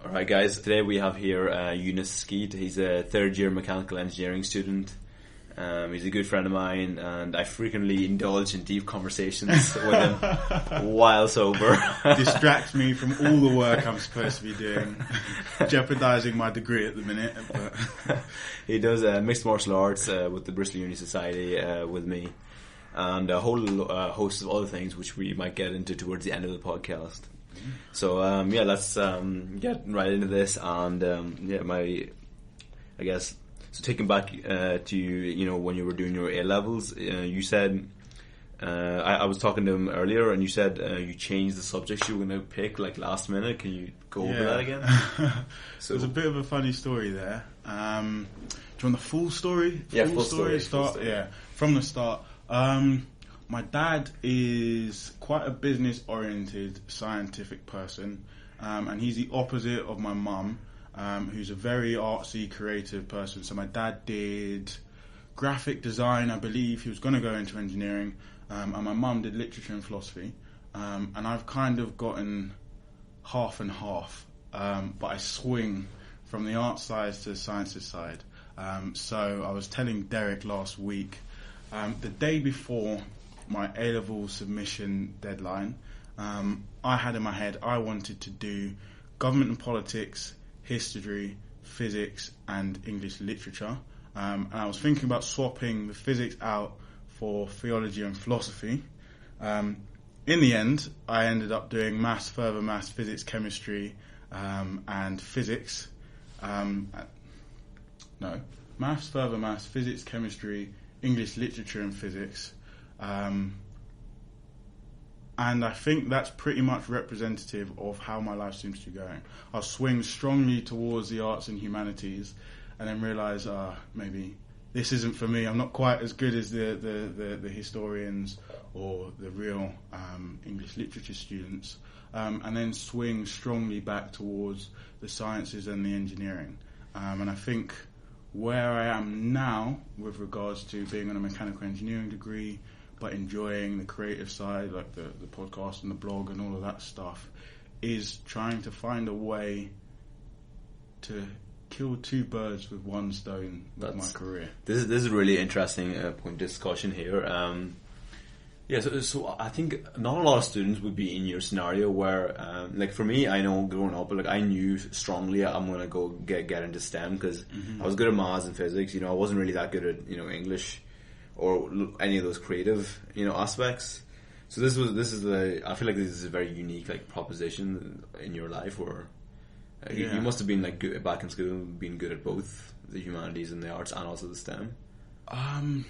Alright guys, today we have here Yunus Skeet. He's a third year mechanical engineering student. He's a good friend of mine and I frequently indulge in deep conversations with him while sober. Distracts me from all the work I'm supposed to be doing, jeopardising my degree at the minute. But he does mixed martial arts with the Bristol Uni Society with me, and a whole host of other things which we might get into towards the end of the podcast. So let's get right into this, and so taking back to you, when you were doing your A levels, you said I was talking to him earlier, and you said you changed the subjects you were going to pick like last minute. Can you go over that again? So there's a bit of a funny story there. Do you want the full story? Full story. Yeah, from the start. My dad is quite a business-oriented, scientific person, and he's the opposite of my mum, who's a very artsy, creative person. So my dad did graphic design, I believe. He was going to go into engineering, and my mum did literature and philosophy. And I've kind of gotten half and half, but I swing from the art side to the sciences side. So I was telling Derek last week, the day before my A-level submission deadline, I had in my head I wanted to do government and politics, history, physics and English literature, and I was thinking about swapping the physics out for theology and philosophy. In the end, I ended up doing maths, further maths, physics, chemistry and physics. Maths, further maths, physics, chemistry, English literature and physics. And I think that's pretty much representative of how my life seems to be going. I'll swing strongly towards the arts and humanities and then realise maybe this isn't for me. I'm not quite as good as the historians or the real English literature students, and then swing strongly back towards the sciences and the engineering. And I think where I am now with regards to being on a mechanical engineering degree but enjoying the creative side, like the podcast and the blog and all of that stuff, is trying to find a way to kill two birds with one stone with my career. This is a really interesting point of discussion here. So I think not a lot of students would be in your scenario where, like for me, I know growing up, like I knew strongly I'm going to go get into STEM because I was good at maths and physics. I wasn't really that good at English or any of those creative aspects. So I feel like this is a very unique like proposition in your life where you must have been like good back in school, being good at both the humanities and the arts and also the STEM. I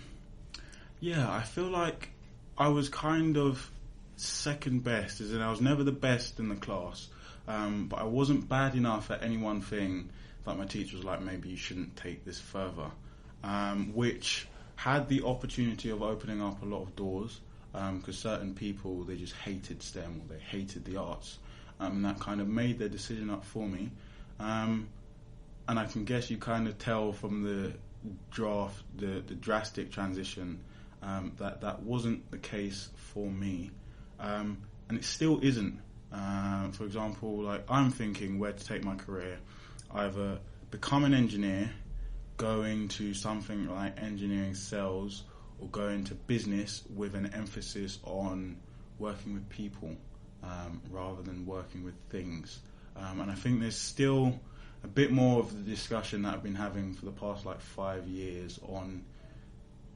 feel like I was kind of second best, as in I was never the best in the class, but I wasn't bad enough at any one thing that my teacher was like, maybe you shouldn't take this further, which had the opportunity of opening up a lot of doors, because certain people, they just hated STEM or they hated the arts, and that kind of made their decision up for me. And I can guess you kind of tell from the draft, the drastic transition, that wasn't the case for me, and it still isn't. For example, like I'm thinking where to take my career, either become an engineer, go into something like engineering sales, or go into business with an emphasis on working with people rather than working with things. And I think there's still a bit more of the discussion that I've been having for the past 5 years on,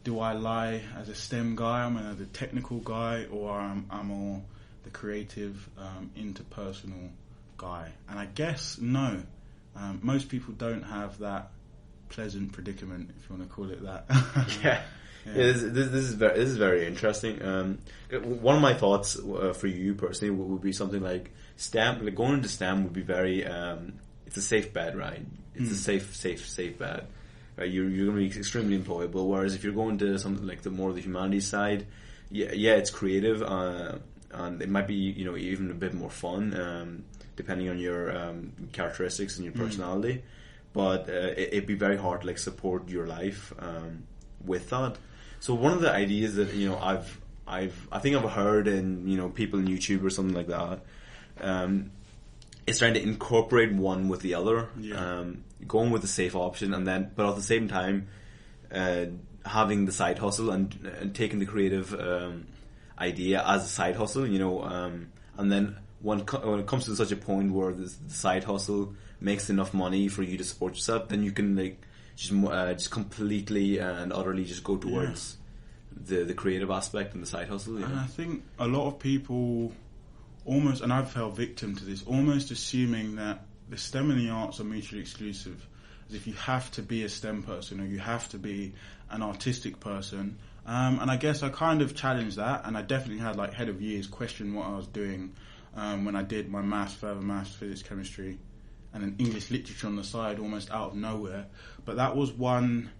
do I lie as a STEM guy, I'm a technical guy, or I'm more the creative, interpersonal guy? And I guess no. Most people don't have that pleasant predicament, if you want to call it that. This is very interesting. One of my thoughts for you personally would be something like STEM. Like going into STEM would be very. It's a safe bet, right? It's a safe bet. Right? You're going to be extremely employable. Whereas if you're going to something like the more the humanities side, it's creative, and it might be even a bit more fun, depending on your characteristics and your personality. But it'd be very hard to support your life with that. So one of the ideas that I think I've heard in people on YouTube or something like that it's trying to incorporate one with the other, Yeah. going with the safe option, and then, but at the same time, having the side hustle and taking the creative idea as a side hustle, and then when it comes to such a point where the side hustle makes enough money for you to support yourself, then you can like just completely and utterly just go towards the creative aspect and the side hustle. And I think a lot of people almost, and I've fell victim to this, almost assuming that the STEM and the arts are mutually exclusive. As if you have to be a STEM person or you have to be an artistic person. And I guess I kind of challenged that, and I definitely had like head of years question what I was doing when I did my maths, further maths, physics, chemistry, and an English literature on the side almost out of nowhere. But that was one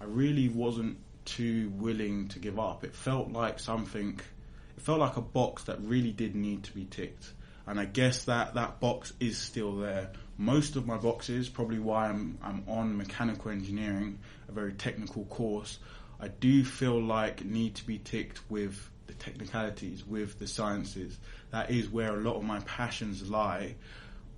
I really wasn't too willing to give up. It felt like a box that really did need to be ticked. And I guess that box is still there. Most of my boxes, probably why I'm on mechanical engineering, a very technical course, I do feel like need to be ticked with the technicalities, with the sciences. That is where a lot of my passions lie.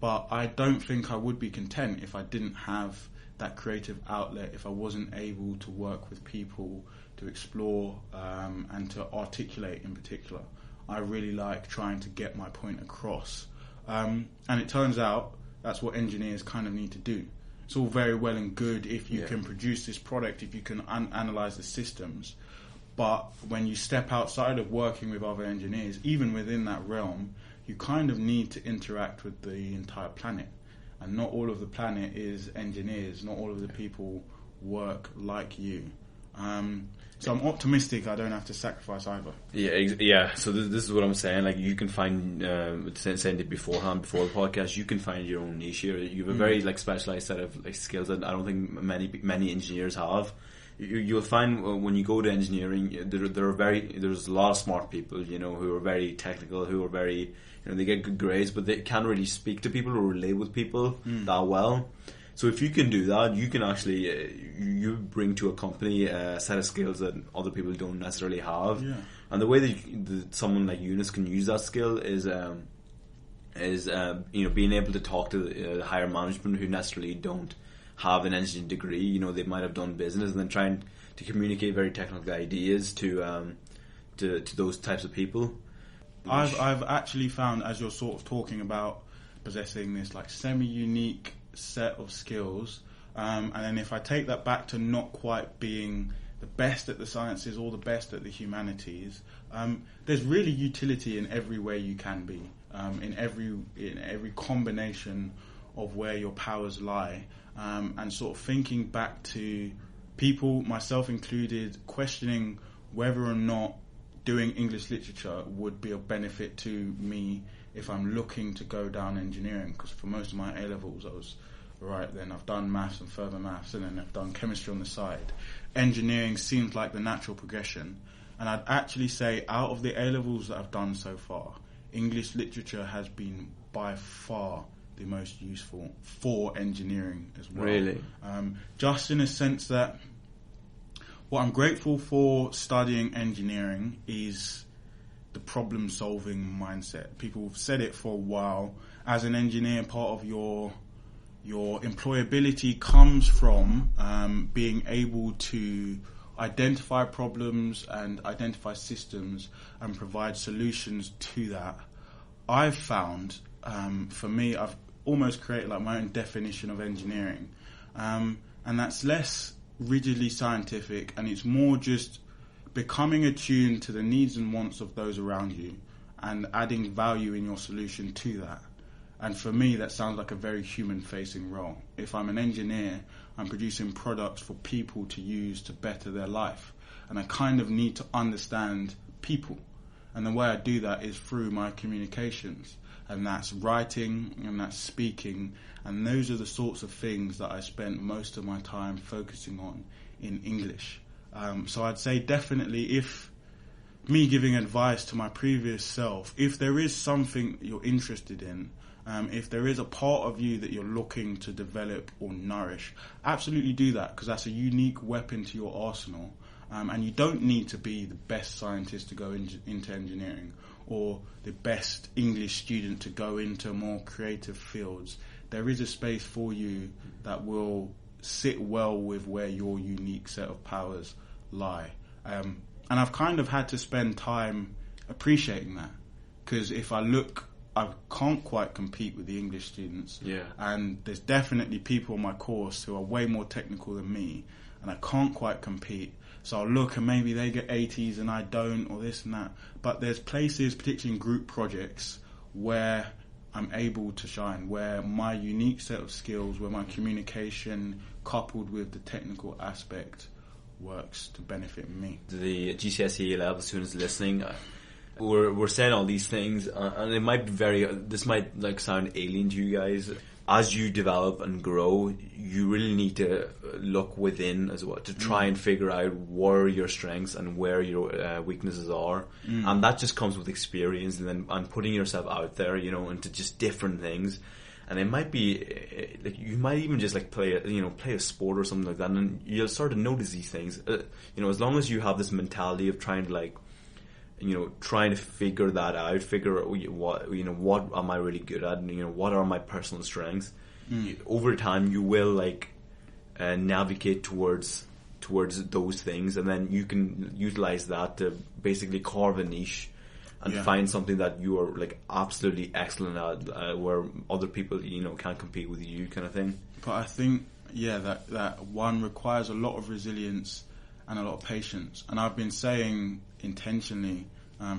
But I don't think I would be content if I didn't have that creative outlet, if I wasn't able to work with people, to explore and to articulate in particular. I really like trying to get my point across. And it turns out that's what engineers kind of need to do. It's all very well and good if you can produce this product, if you can analyze the systems. But when you step outside of working with other engineers, even within that realm, you kind of need to interact with the entire planet. And not all of the planet is engineers. Not all of the people work like you. So I'm optimistic I don't have to sacrifice either. Yeah. So this is what I'm saying. Like, you can find, saying it beforehand, before the podcast, you can find your own niche here. You have a very like specialized set of like skills that I don't think many engineers have. You'll find when you go to engineering, there's a lot of smart people, who are very technical, who are very, they get good grades, but they can't really speak to people or relate with people that well. So if you can do that, you can actually you bring to a company a set of skills that other people don't necessarily have. Yeah. And the way that someone like Yunus can use that skill is being able to talk to the higher management who necessarily don't have an engineering degree. They might have done business, and then trying to communicate very technical ideas to those types of people. I've actually found, as you're sort of talking about possessing this like semi-unique set of skills, and then if I take that back to not quite being the best at the sciences or the best at the humanities, there's really utility in every way you can be, in every combination of where your powers lie, and sort of thinking back to people, myself included, questioning whether or not doing English literature would be of benefit to me if I'm looking to go down engineering, because for most of my A-levels I was, right then I've done maths and further maths, and then I've done chemistry on the side. Engineering seemed like the natural progression, and I'd actually say out of the A-levels that I've done so far, English literature has been by far the most useful for engineering as well. Really? Just in a sense that what I'm grateful for studying engineering is the problem-solving mindset. People have said it for a while. As an engineer, part of your employability comes from being able to identify problems and identify systems and provide solutions to that. I've found, for me, I've almost created like my own definition of engineering, and that's less rigidly scientific, and it's more just becoming attuned to the needs and wants of those around you and adding value in your solution to that. And for me, that sounds like a very human-facing role. If I'm an engineer, I'm producing products for people to use to better their life. And I kind of need to understand people. And the way I do that is through my communications. And that's writing, and that's speaking. And those are the sorts of things that I spent most of my time focusing on in English. So I'd say definitely, if me giving advice to my previous self, if there is something you're interested in, if there is a part of you that you're looking to develop or nourish, absolutely do that, because that's a unique weapon to your arsenal. And you don't need to be the best scientist to go into engineering, or the best English student to go into more creative fields. There is a space for you that will sit well with where your unique set of powers lie. And I've kind of had to spend time appreciating that, because if I look, I can't quite compete with the English students. Yeah. And there's definitely people on my course who are way more technical than me, and I can't quite compete. So I'll look and maybe they get 80s and I don't, or this and that. But there's places, particularly in group projects, where I'm able to shine, where my unique set of skills, where my communication coupled with the technical aspect works to benefit me. The GCSE level students listening, we're saying all these things, and it might be this might like sound alien to you guys. As you develop and grow, you really need to look within as well to try and figure out where your strengths and where your weaknesses are, and that just comes with experience and putting yourself out there, into just different things. And it might be like you might even just like play a sport or something like that, and you'll start to notice these things. As long as you have this mentality of trying to figure that out, figure out what am I really good at, and what are my personal strengths. Over time, you will navigate towards those things, and then you can utilize that to basically carve a niche and find something that you are absolutely excellent at, where other people can't compete with you, kind of thing. But I think that one requires a lot of resilience and a lot of patience. And I've been saying intentionally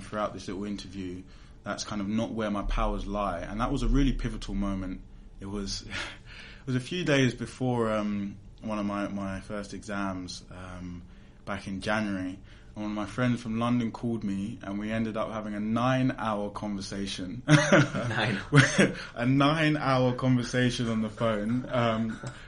throughout this little interview, that's kind of not where my powers lie. And that was a really pivotal moment. It was a few days before one of my first exams back in January. And one of my friends from London called me, and we ended up having a 9-hour conversation. A 9-hour conversation on the phone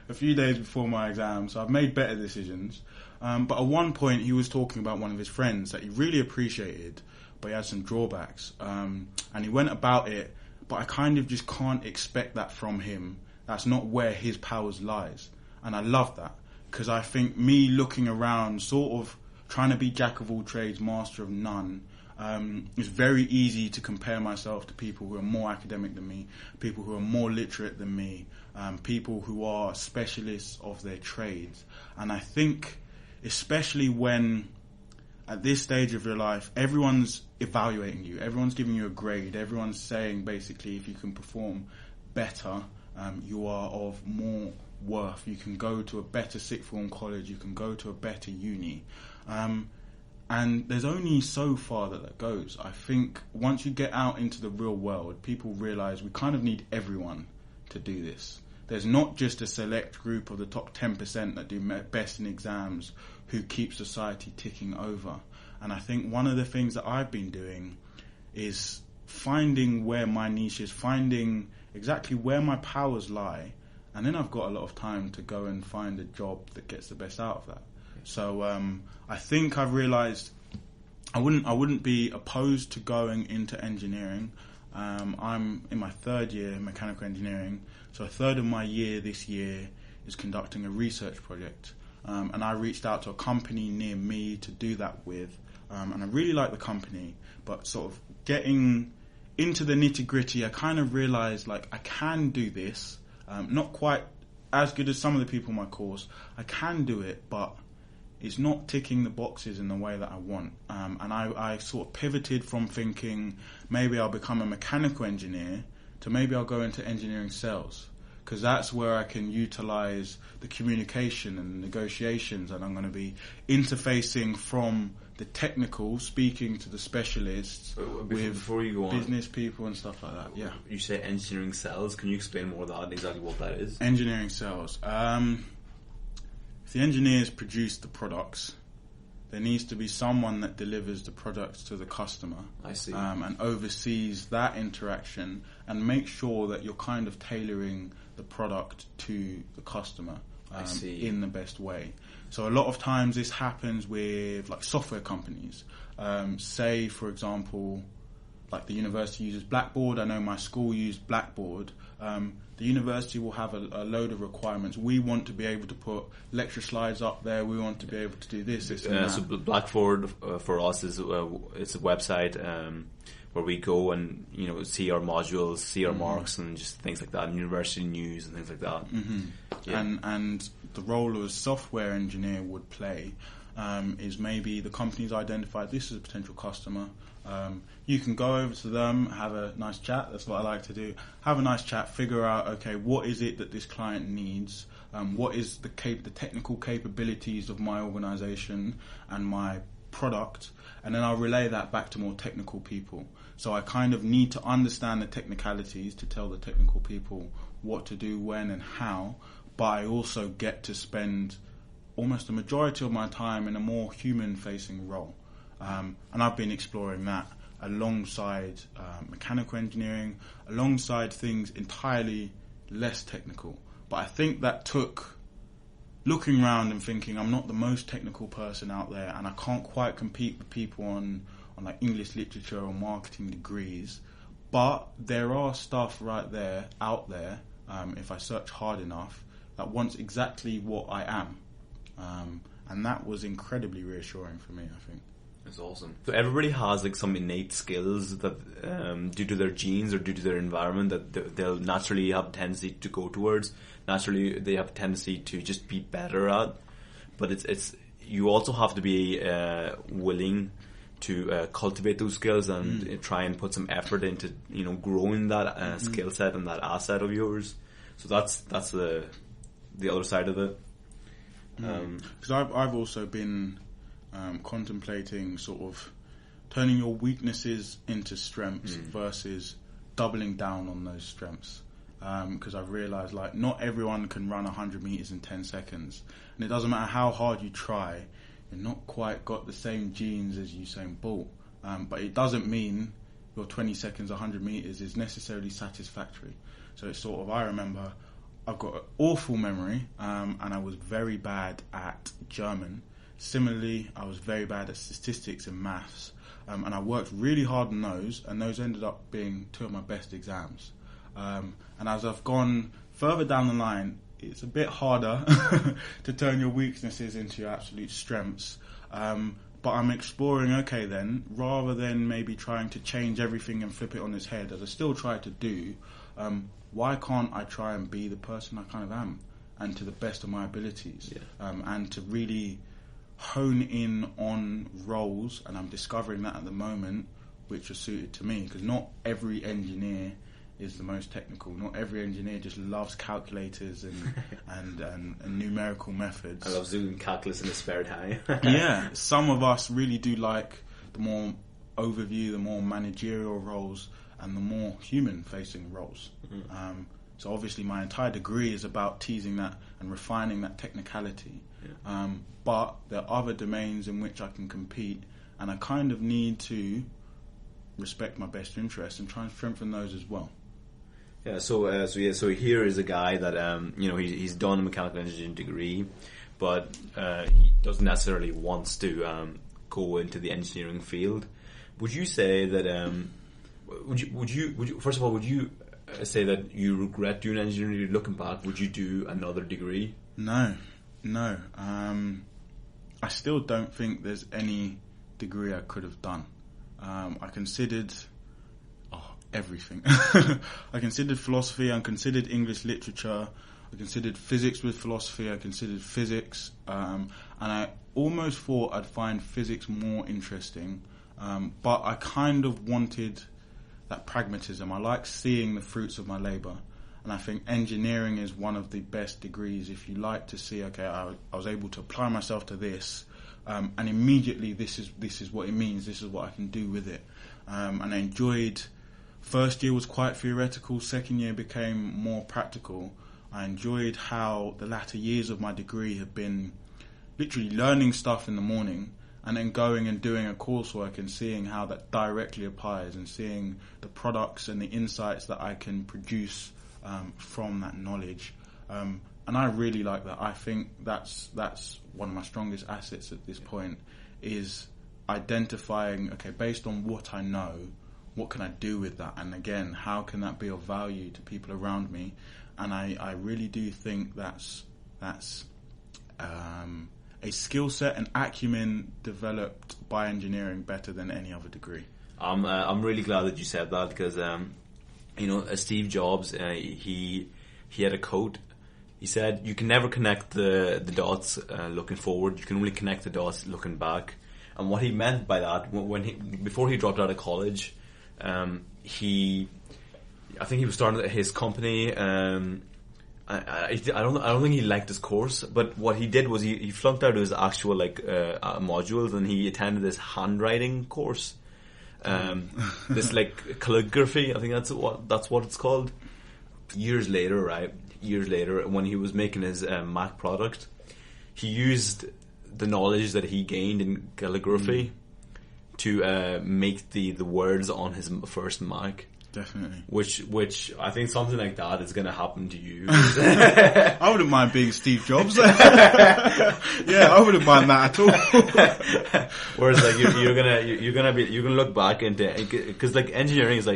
a few days before my exam. So I've made better decisions. But at one point, he was talking about one of his friends that he really appreciated, but he had some drawbacks. And he went about it, but I kind of just can't expect that from him. That's not where his powers lies. And I love that, because I think me looking around, sort of trying to be jack of all trades, master of none, it's very easy to compare myself to people who are more academic than me, people who are more literate than me, people who are specialists of their trades. And I think, especially when at this stage of your life, everyone's evaluating you, everyone's giving you a grade, everyone's saying basically if you can perform better, you are of more worth. You can go to a better sixth form college, you can go to a better uni. And there's only so far that goes. I think once you get out into the real world, people realise we kind of need everyone to do this. There's not just a select group of the top 10% that do best in exams who keep society ticking over. And I think one of the things that I've been doing is finding where my niche is, finding exactly where my powers lie, and then I've got a lot of time to go and find a job that gets the best out of that. So I think I've realised I wouldn't be opposed to going into engineering. I'm in my third year in mechanical engineering, so a third of my year this year is conducting a research project. And I reached out to a company near me to do that with, and I really like the company, but sort of getting into the nitty-gritty, I kind of realised I can do this, not quite as good as some of the people in my course. I can do it, but it's not ticking the boxes in the way that I want. And I sort of pivoted from thinking maybe I'll become a mechanical engineer to maybe I'll go into engineering sales, because that's where I can utilise the communication and negotiations, and I'm going to be interfacing from the technical, speaking to the specialists before you go on, business people and stuff like that. Yeah. You say engineering sales. Can you explain more of that, exactly what that is? Engineering sales. If the engineers produce the products, there needs to be someone that delivers the products to the customer. I see. And oversees that interaction and make sure that you're kind of tailoring the product to the customer in the best way. So a lot of times this happens with software companies. Say, for example, the university uses Blackboard. I know my school used Blackboard. The university will have a load of requirements. We want to be able to put lecture slides up there. We want to be able to do this and that. So Blackboard for us is it's a website where we go and see our modules, see our marks, and just things like that, and university news and things like that. And the role of a software engineer would play is maybe the company's identified this as a potential customer. You can go over to them, have a nice chat. That's what I like to do. Have a nice chat, figure out, okay, what is it that this client needs? What is the technical capabilities of my organization and my product? And then I'll relay that back to more technical people. So I kind of need to understand the technicalities to tell the technical people what to do, when and how, but I also get to spend almost the majority of my time in a more human-facing role. And I've been exploring that alongside mechanical engineering, alongside things entirely less technical. But I think that took looking around and thinking I'm not the most technical person out there, and I can't quite compete with people on like English literature or marketing degrees. But there are stuff out there, if I search hard enough, that wants exactly what I am. And that was incredibly reassuring for me, I think. That's awesome. So everybody has like some innate skills that, due to their genes or due to their environment, that they'll naturally have a tendency to go towards. Naturally, they have a tendency to just be better at. But it's you also have to be willing to cultivate those skills and try and put some effort into growing that skill set and that asset of yours. So that's the other side of it. Because I've also been contemplating sort of turning your weaknesses into strengths versus doubling down on those strengths. Because I've realised like not everyone can run 100 metres in 10 seconds, and it doesn't matter how hard you try, you're not quite got the same genes as Usain Bolt. But it doesn't mean your 20 seconds 100 metres is necessarily satisfactory. So it's sort of, I remember I've got an awful memory, and I was very bad at German. Similarly, I was very bad at statistics and maths, and I worked really hard on those, and those ended up being two of my best exams. And as I've gone further down the line, it's a bit harder to turn your weaknesses into your absolute strengths. But I'm exploring, okay then, rather than maybe trying to change everything and flip it on its head, as I still try to do, why can't I try and be the person I kind of am, and to the best of my abilities, and to really hone in on roles, and I'm discovering that at the moment, which are suited to me, because not every engineer is the most technical. Not every engineer just loves calculators and numerical methods. I love doing calculus in a spare time. Yeah, some of us really do like the more overview, the more managerial roles, and the more human-facing roles. So obviously my entire degree is about teasing that and refining that technicality. But there are other domains in which I can compete, and I kind of need to respect my best interests and try and strengthen those as well. Yeah, so here is a guy that he's done a mechanical engineering degree, but he doesn't necessarily wants to go into the engineering field. Would you say that would you first of all, would you say that you regret doing engineering? Looking back, would you do another degree? No. I still don't think there's any degree I could have done. I considered everything. I considered philosophy, I considered English literature, I considered physics with philosophy, I considered physics, and I almost thought I'd find physics more interesting, but I kind of wanted that pragmatism. I like seeing the fruits of my labour, and I think engineering is one of the best degrees if you like to see, okay, I was able to apply myself to this, and immediately this is what it means, this is what I can do with it. And I enjoyed, first year was quite theoretical, second year became more practical. I enjoyed how the latter years of my degree have been literally learning stuff in the morning and then going and doing a coursework and seeing how that directly applies and seeing the products and the insights that I can produce from that knowledge. And I really like that. I think that's one of my strongest assets at this point, is identifying, okay, based on what I know, what can I do with that? And again, how can that be of value to people around me? And I really do think that's a skill set and acumen developed by engineering better than any other degree. I'm really glad that you said that, because Steve Jobs, he had a quote. He said, "You can never connect the dots looking forward. You can only connect the dots looking back." And what he meant by that, before he dropped out of college, I think he was starting his company. I don't think he liked his course, but what he did was he flunked out his actual modules, and he attended this handwriting course. This calligraphy, I think that's what it's called. Years later, when he was making his Mac product, he used the knowledge that he gained in calligraphy to make the words on his first Mac. Definitely. Which I think something like that is going to happen to you. I wouldn't mind being Steve Jobs. Yeah, I wouldn't mind that at all. Whereas you're gonna look back into, because engineering is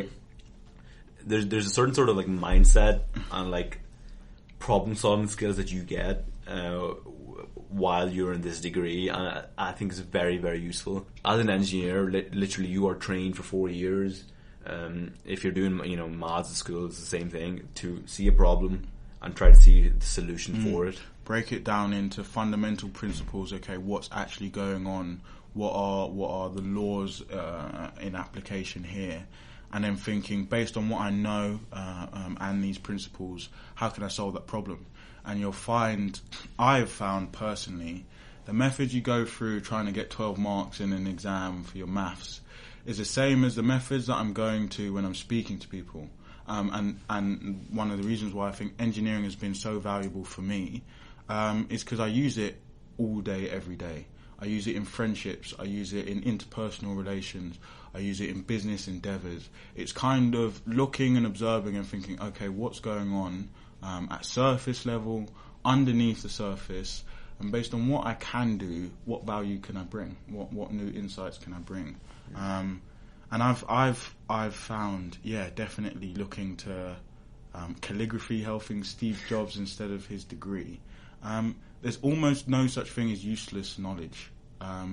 there's a certain sort of mindset and problem solving skills that you get while you're in this degree, and I think it's very, very useful. As an engineer, literally you are trained for 4 years. If you're doing maths at school, it's the same thing, to see a problem and try to see the solution for it. Break it down into fundamental principles. Okay, what's actually going on? What are the laws in application here? And then thinking, based on what I know and these principles, how can I solve that problem? And I've found personally, the method you go through trying to get 12 marks in an exam for your maths is the same as the methods that I'm going to when I'm speaking to people. And one of the reasons why I think engineering has been so valuable for me is because I use it all day, every day. I use it in friendships. I use it in interpersonal relations. I use it in business endeavours. It's kind of looking and observing and thinking, okay, what's going on at surface level, underneath the surface, and based on what I can do, what value can I bring? What new insights can I bring? And I've found, definitely looking to calligraphy helping Steve Jobs instead of his degree. There's almost no such thing as useless knowledge.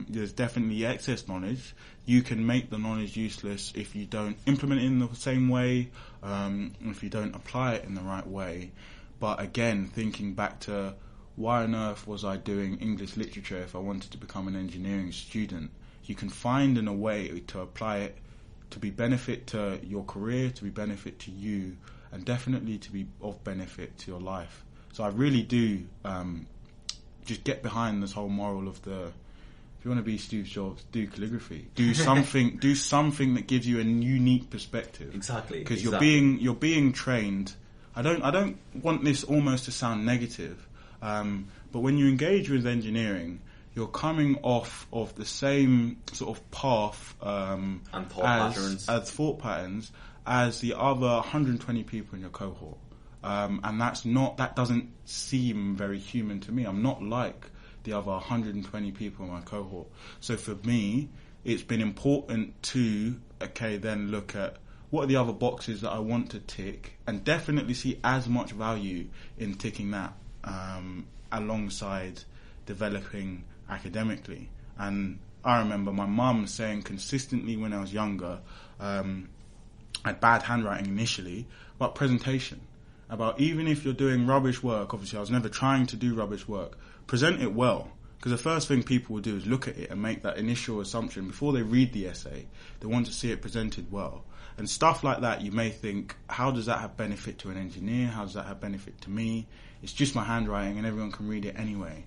There's definitely excess knowledge. You can make the knowledge useless if you don't implement it in the same way, if you don't apply it in the right way. But again, thinking back to why on earth was I doing English literature if I wanted to become an engineering student? You can find in a way to apply it to be benefit to your career, to be benefit to you, and definitely to be of benefit to your life. So I really do just get behind this whole moral of if you want to be Steve Jobs, do calligraphy. Do something that gives you a unique perspective. Exactly. Because you're being trained. I don't want this almost to sound negative, but when you engage with engineering, you're coming off of the same sort of path and thought patterns as the other 120 people in your cohort, and that doesn't seem very human to me. I'm not like the other 120 people in my cohort. So for me, it's been important to then look at what are the other boxes that I want to tick, and definitely see as much value in ticking that alongside developing academically. And I remember my mum saying consistently when I was younger, I had bad handwriting initially, about presentation, about even if you're doing rubbish work, obviously I was never trying to do rubbish work, present it well. Because the first thing people will do is look at it and make that initial assumption before they read the essay. They want to see it presented well. And stuff like that, you may think, how does that have benefit to an engineer? How does that have benefit to me? It's just my handwriting and everyone can read it anyway.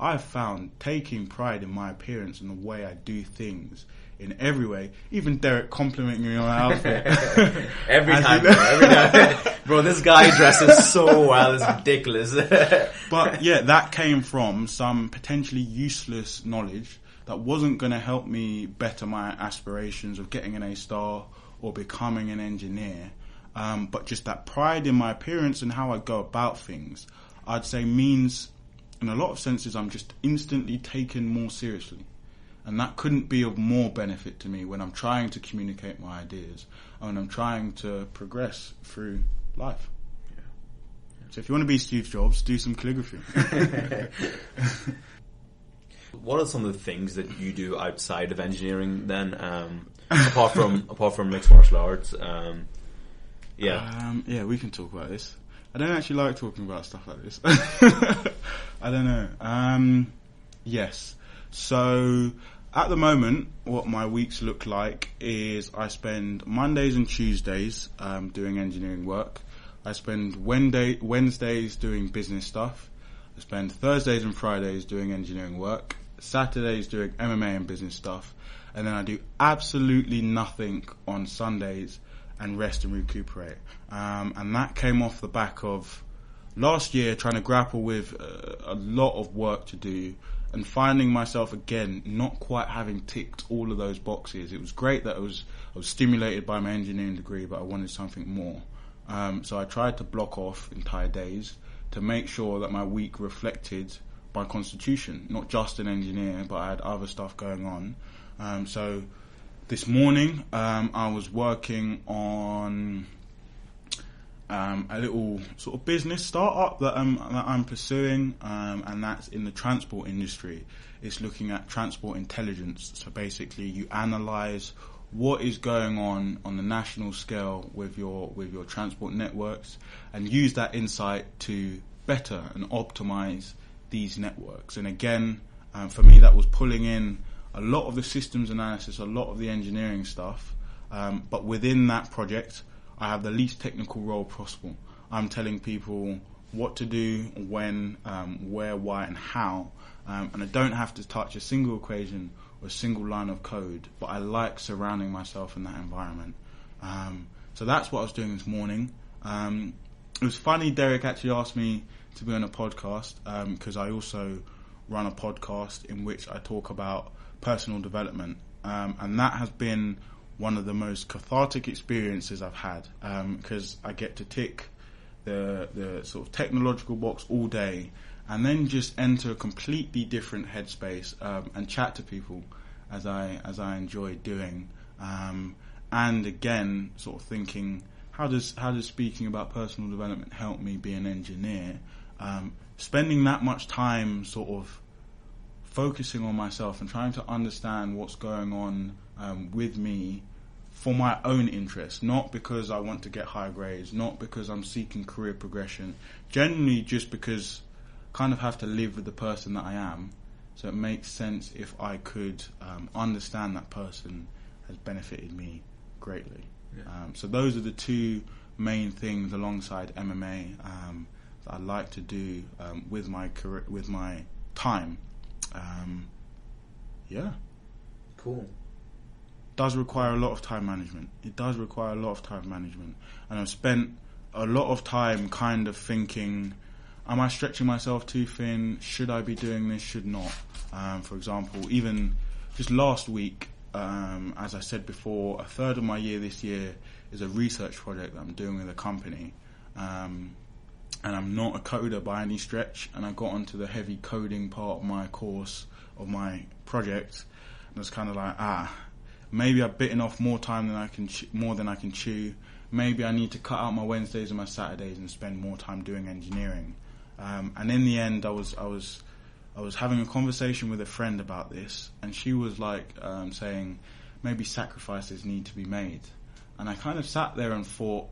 I've found taking pride in my appearance and the way I do things in every way, even Derek complimenting me on my outfit. every time. Bro, this guy dresses so well, it's ridiculous. But yeah, that came from some potentially useless knowledge that wasn't going to help me better my aspirations of getting an A star or becoming an engineer. But just that pride in my appearance and how I go about things, I'd say means, in a lot of senses, I'm just instantly taken more seriously. And that couldn't be of more benefit to me when I'm trying to communicate my ideas and I'm trying to progress through life. Yeah. So if you want to be Steve Jobs, do some calligraphy. What are some of the things that you do outside of engineering then? apart from mixed martial arts. Yeah, we can talk about this. I don't actually like talking about stuff like this. I don't know. Yes. So at the moment, what my weeks look like is I spend Mondays and Tuesdays doing engineering work. I spend Wednesdays doing business stuff. I spend Thursdays and Fridays doing engineering work. Saturdays doing MMA and business stuff. And then I do absolutely nothing on Sundays and rest and recuperate. And that came off the back of last year trying to grapple with a lot of work to do and finding myself again not quite having ticked all of those boxes. It was great that I was stimulated by my engineering degree, but I wanted something more. So I tried to block off entire days to make sure that my week reflected my constitution, not just an engineer, but I had other stuff going on. So this morning, I was working on a little sort of business startup that I'm pursuing, and that's in the transport industry. It's looking at transport intelligence. So basically, you analyze what is going on the national scale with your transport networks, and use that insight to better and optimize these networks. And again, for me, that was pulling in a lot of the systems analysis, a lot of the engineering stuff, but within that project, I have the least technical role possible. I'm telling people what to do, when, where, why, and how, and I don't have to touch a single equation or a single line of code, but I like surrounding myself in that environment. So that's what I was doing this morning. It was funny, Derek actually asked me to be on a podcast, because I also run a podcast in which I talk about personal development, and that has been one of the most cathartic experiences I've had, because I get to tick the sort of technological box all day and then just enter a completely different headspace, and chat to people as I enjoy doing, and again sort of thinking, how does speaking about personal development help me be an engineer? Spending that much time sort of focusing on myself and trying to understand what's going on with me for my own interest, not because I want to get high grades, not because I'm seeking career progression, generally just because I kind of have to live with the person that I am. So it makes sense if I could understand that person has benefited me greatly. Yeah. So those are the two main things alongside MMA that I like to do with my career, with my time. Yeah. Cool. Does require a lot of time management. It does require a lot of time management. And I've spent a lot of time kind of thinking, am I stretching myself too thin? Should I be doing this? Should not? For example, even just last week, as I said before, a third of my year this year is a research project that I'm doing with a company. And I'm not a coder by any stretch, and I got onto the heavy coding part of my course, of my project, and it's kind of like, maybe I've bitten off more time than I can more than I can chew. Maybe I need to cut out my Wednesdays and my Saturdays and spend more time doing engineering. And in the end, I was having a conversation with a friend about this, and she was like saying maybe sacrifices need to be made. And I kind of sat there and thought,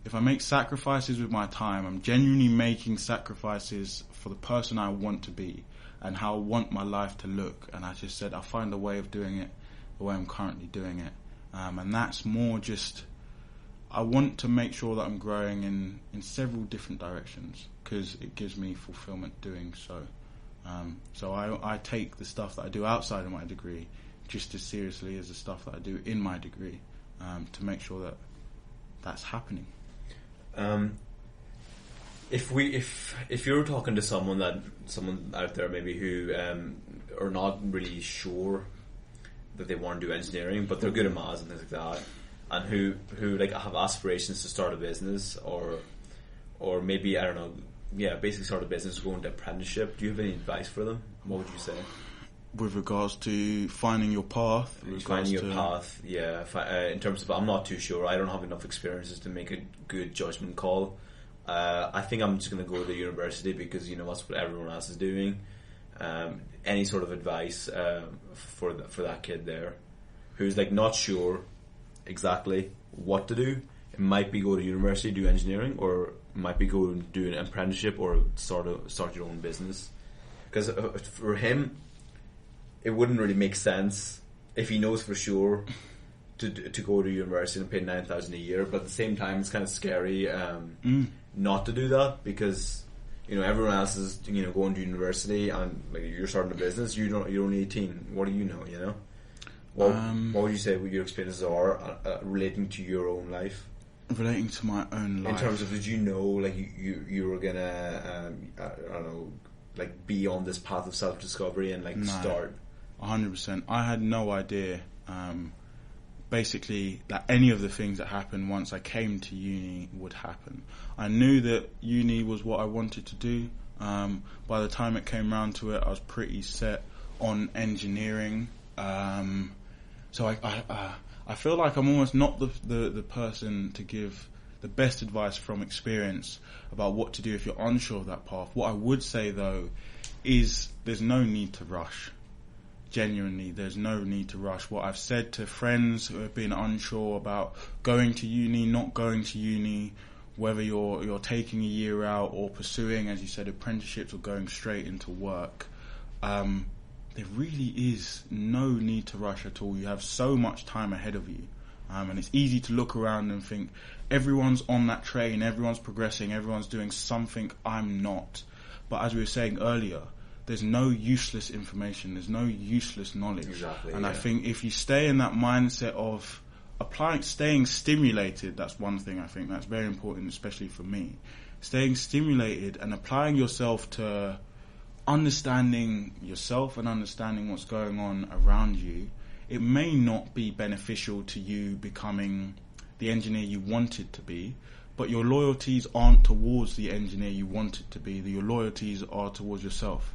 if I make sacrifices with my time, I'm genuinely making sacrifices for the person I want to be and how I want my life to look. And I just said, I'll find a way of doing it the way I'm currently doing it. And that's more just, I want to make sure that I'm growing in several different directions because it gives me fulfillment doing so. So I take the stuff that I do outside of my degree just as seriously as the stuff that I do in my degree, to make sure that that's happening. If you're talking to someone out there maybe who are not really sure that they want to do engineering, but they're good at maths and things like that, and who like have aspirations to start a business or maybe, I don't know, basically start a business, go into apprenticeship, do you have any advice for them? What would you say? With regards to finding your path? In terms of, I'm not too sure. I don't have enough experiences to make a good judgment call. I think I'm just going to go to university because, that's what everyone else is doing. Any sort of advice for that kid there? who's like not sure exactly what to do, it might be go to university, do engineering, or it might be go and do an apprenticeship or start your own business. Because for him, it wouldn't really make sense if he knows for sure to go to university and pay $9,000 a year. But at the same time, it's kind of scary not to do that, because everyone else is going to university and like you're starting a business. You're only 18. What do you know? What would you say your experiences are relating to your own life? Relating to my own life. In terms of, did you know like you were gonna I don't know, like be on this path of self-discovery and like start? 100%. I had no idea. Basically, that any of the things that happened once I came to uni would happen. I knew that uni was what I wanted to do. By the time it came round to it, I was pretty set on engineering. So I feel like I'm almost not the person to give the best advice from experience about what to do if you're unsure of that path. What I would say though is there's no need to rush. Genuinely, there's no need to rush. What I've said to friends who have been unsure about going to uni, not going to uni, whether you're taking a year out or pursuing, as you said, apprenticeships or going straight into work, there really is no need to rush at all. You have so much time ahead of you. And it's easy to look around and think, everyone's on that train, everyone's progressing, everyone's doing something, I'm not. But as we were saying earlier, there's no useless information, there's no useless knowledge. Exactly. And I think if you stay in that mindset of staying stimulated, that's one thing I think that's very important, especially for me. Staying stimulated and applying yourself to understanding yourself and understanding what's going on around you, it may not be beneficial to you becoming the engineer you wanted to be, but your loyalties aren't towards the engineer you wanted to be. Your loyalties are towards yourself.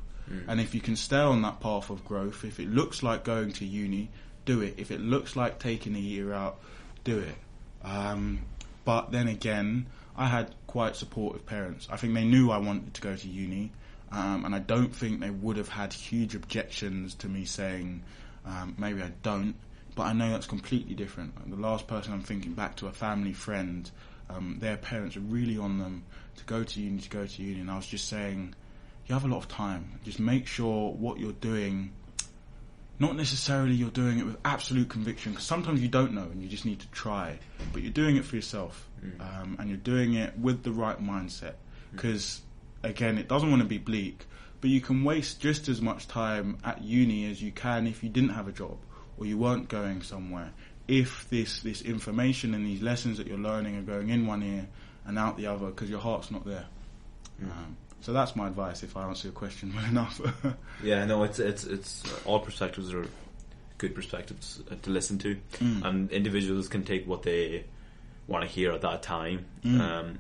And if you can stay on that path of growth, if it looks like going to uni, do it. If it looks like taking a year out, do it. But then again, I had quite supportive parents. I think they knew I wanted to go to uni, and I don't think they would have had huge objections to me saying, maybe I don't, but I know that's completely different. The last person I'm thinking back to, a family friend, their parents are really on them to go to uni, and I was just saying, you have a lot of time. Just make sure what you're doing, not necessarily you're doing it with absolute conviction, because sometimes you don't know and you just need to try, but you're doing it for yourself, and you're doing it with the right mindset, because again, it doesn't want to be bleak, but you can waste just as much time at uni as you can if you didn't have a job or you weren't going somewhere, if this information and these lessons that you're learning are going in one ear and out the other because your heart's not there. So that's my advice, if I answer your question well enough. Yeah, no, it's all perspectives are good perspectives to listen to, and individuals can take what they want to hear at that time. One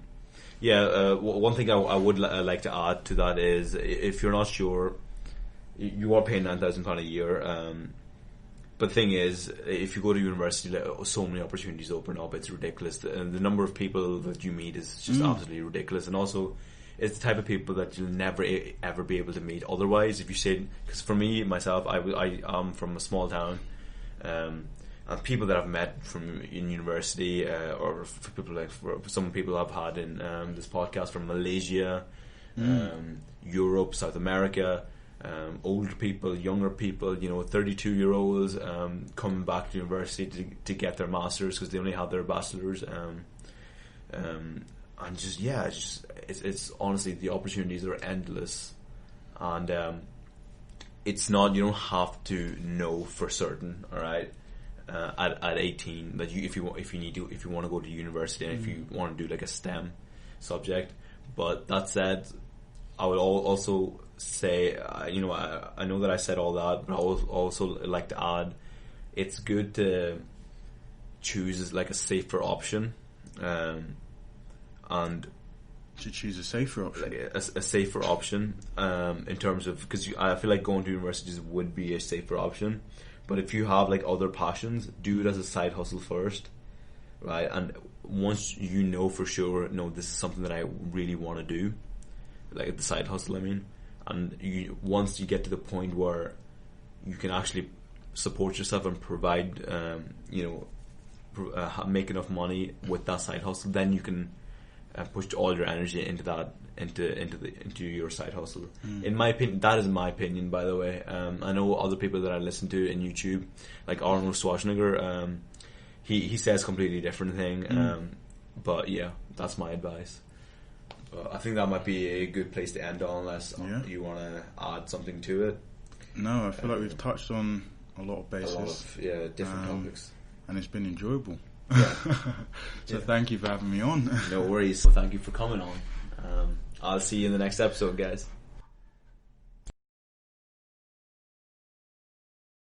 thing I would like to add to that is, if you're not sure, you are paying £9,000 a year. But the thing is, if you go to university, so many opportunities open up. It's ridiculous, and the number of people that you meet is just absolutely ridiculous. And also, it's the type of people that you'll never ever be able to meet otherwise. If you say, because for me myself, I am from a small town, and people that I've met in university, or for people like some people I've had in this podcast from Malaysia, Europe, South America, older people, younger people, 32-year-olds coming back to university to get their masters because they only had their bachelors, and it's honestly, the opportunities are endless, and it's not, you don't have to know for certain, all right, at 18 that if you want to go to university and if you want to do like a STEM subject. But that said, I would also say, I know that I said all that, but I would also like to add, it's good to choose like a safer option, and to choose a safer option, like a safer option, in terms of, because I feel like going to universities would be a safer option, but if you have like other passions, do it as a side hustle first, right? And once you know for sure, no, this is something that I really want to do, like the side hustle, I mean, and once you get to the point where you can actually support yourself and provide, make enough money with that side hustle, then you can push all your energy into that, into your side hustle. In my opinion, that is my opinion, by the way. I know other people that I listen to in YouTube, like Arnold Schwarzenegger, he says completely different thing. But yeah, that's my advice. I think that might be a good place to end on, unless you want to add something to it. No, I feel like we've touched on a lot of bases. A lot of different topics. And it's been enjoyable. Yeah. So thank you for having me on. No worries. Well, thank you for coming on. I'll see you in the next episode, guys.